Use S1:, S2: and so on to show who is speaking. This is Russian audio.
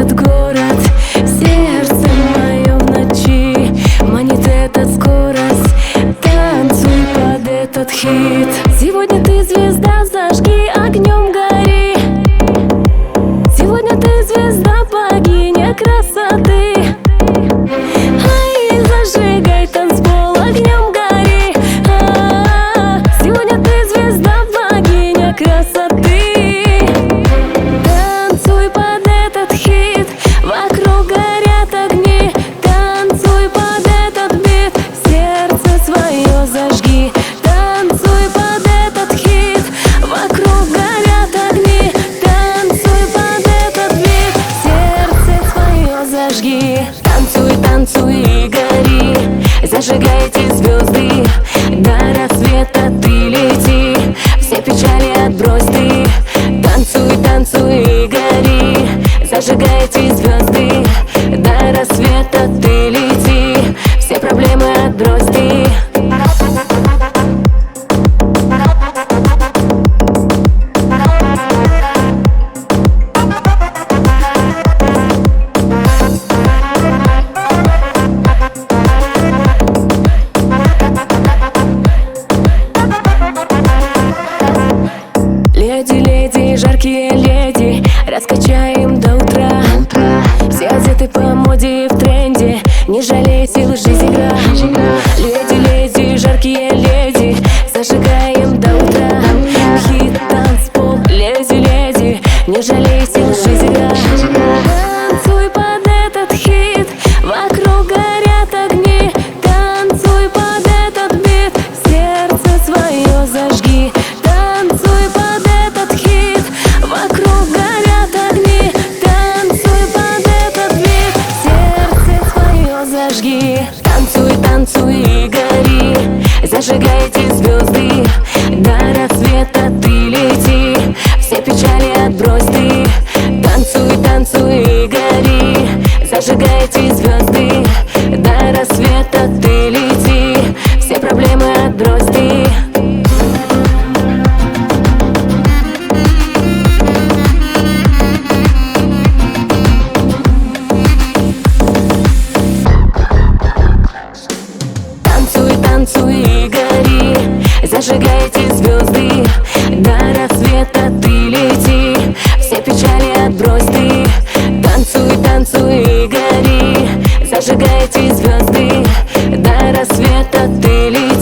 S1: этот город, сердце мое в ночи манит эта скорость. Танцуй под этот хит. Сегодня ты звезда, зажги, огнем гори. Сегодня ты звезда, богиня красоты. Ай, зажигай танцпол, огнем гори. Сегодня ты звезда, богиня красоты. Танцуй под этот хит, вокруг горят огни. Танцуй под этот бит, сердце свое зажги. Танцуй под этот хит, вокруг горят огни. Танцуй под этот бит, сердце свое зажги. Танцуй, танцуй и гори, зажигайте звезды. До рассвета ты лети, все печали отбрось ты. Танцуй, танцуй и гори, зажигайте звезды. До рассвета ты лети, все проблемы отбрось ты. Леди, леди, жаркие леди, раскачаем до утра. Все одеты по моде и в тренде, не жалей сил, жизнь игра. Леди, леди, жаркие леди, зажигаем до утра. Хит, танцпол, леди, леди, не жалей сил, жизнь игра. Танцуй под этот хит, вокруг горят огни. Танцуй под этот бит, сердце свое зажги. Танцуй под этот хит, вокруг горят огни. Танцуй под этот бит, сердце свое зажги. Танцуй, танцуй и гори, зажигайте звезды. До рассвета ты лети, все печали отбрось ты. Танцуй, танцуй и гори, зажигайте звезды. До рассвета ты лети, все проблемы отбрось ты. Танцуй и гори, зажигайте звезды. До рассвета ты лети, все печали отбрось ты. Танцуй, танцуй и гори, зажигайте звезды. До рассвета ты лети.